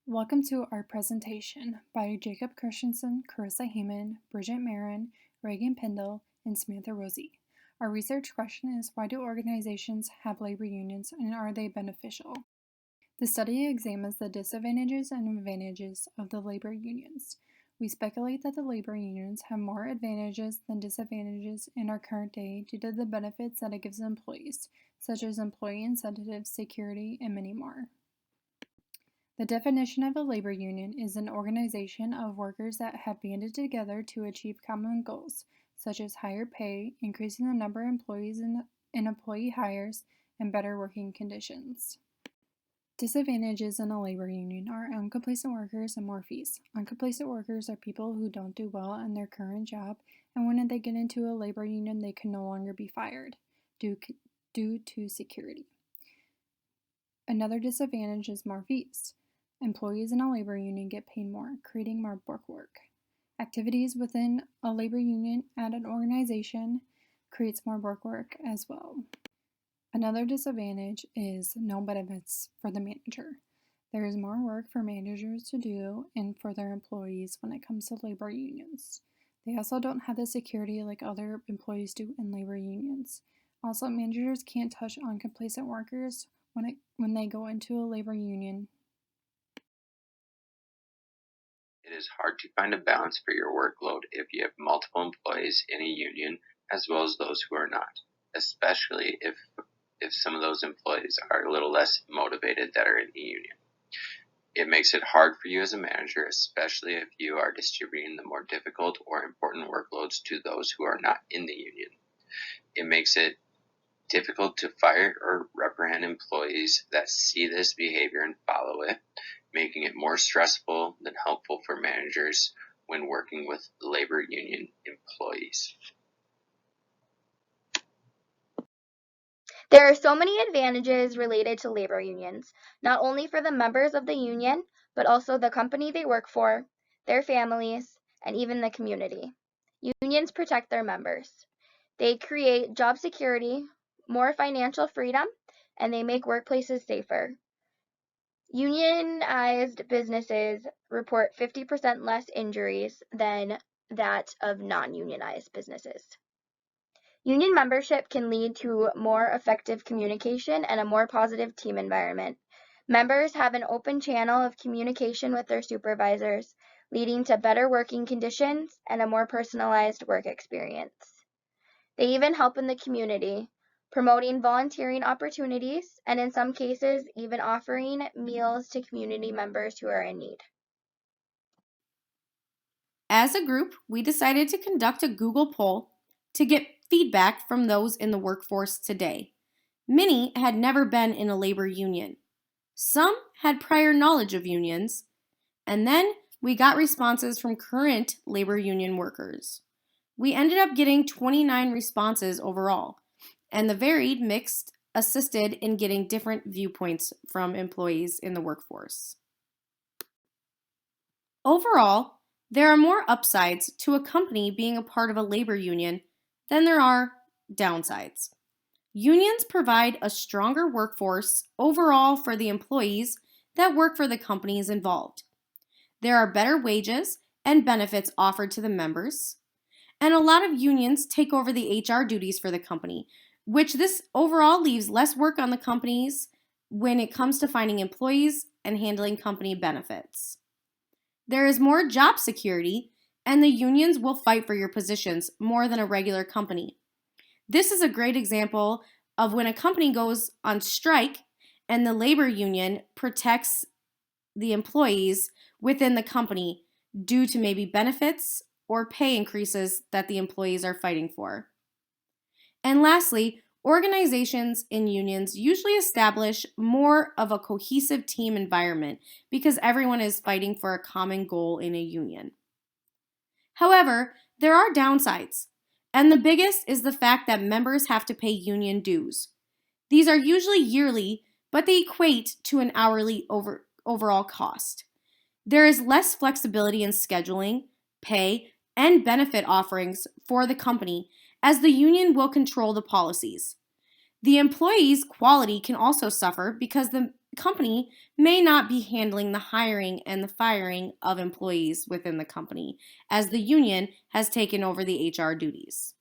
Welcome to our presentation by Jacob Christensen, Karissa Hamann, Bridget Marron, Regan Plendl, and Samantha Rosse. Our research question is, why do organizations have labor unions and are they beneficial? The study examines the disadvantages and advantages of the labor unions. We speculate that the labor unions have more advantages than disadvantages in our current day due to the benefits that it gives employees, such as employee incentives, security, and many more. The definition of a labor union is an organization of workers that have banded together to achieve common goals, such as higher pay, increasing the number of employees in employee hires, and better working conditions. Disadvantages in a labor union are uncomplacent workers and more fees. Uncomplacent workers are people who don't do well in their current job, and when they get into a labor union, they can no longer be fired due to security. Another disadvantage is more fees. Employees in a labor union get paid more, creating more work. Activities within a labor union at an organization creates more work as well. Another disadvantage is no benefits for the manager. There is more work for managers to do and for their employees when it comes to labor unions. They also don't have the security like other employees do in labor unions. Also, managers can't touch on complacent workers when they go into a labor union. It is hard to find a balance for your workload if you have multiple employees in a union as well as those who are not, especially if some of those employees are a little less motivated that are in the union. It makes it hard for you as a manager, especially if you are distributing the more difficult or important workloads to those who are not in the union. It makes it difficult to fire or reprimand employees that see this behavior and follow it, making it more stressful than helpful for managers when working with labor union employees. There are so many advantages related to labor unions, not only for the members of the union, but also the company they work for, their families, and even the community. Unions protect their members. They create job security, more financial freedom, and they make workplaces safer. Unionized businesses report 50% less injuries than that of non-unionized businesses. Union membership can lead to more effective communication and a more positive team environment. Members have an open channel of communication with their supervisors, leading to better working conditions and a more personalized work experience. They even help in the community, promoting volunteering opportunities, and in some cases, even offering meals to community members who are in need. As a group, we decided to conduct a Google poll to get feedback from those in the workforce today. Many had never been in a labor union. Some had prior knowledge of unions, and then we got responses from current labor union workers. We ended up getting 29 responses overall, and the varied mix assisted in getting different viewpoints from employees in the workforce. Overall, there are more upsides to a company being a part of a labor union than there are downsides. Unions provide a stronger workforce overall for the employees that work for the companies involved. There are better wages and benefits offered to the members, and a lot of unions take over the HR duties for the company, which this overall leaves less work on the companies when it comes to finding employees and handling company benefits. There is more job security, and the unions will fight for your positions more than a regular company. This is a great example of when a company goes on strike and the labor union protects the employees within the company due to maybe benefits or pay increases that the employees are fighting for. And lastly, organizations in unions usually establish more of a cohesive team environment because everyone is fighting for a common goal in a union. However, there are downsides, and the biggest is the fact that members have to pay union dues. These are usually yearly, but they equate to an hourly overall cost. There is less flexibility in scheduling, pay, and benefit offerings for the company, as the union will control the policies. The employees' quality can also suffer because the company may not be handling the hiring and the firing of employees within the company, as the union has taken over the HR duties.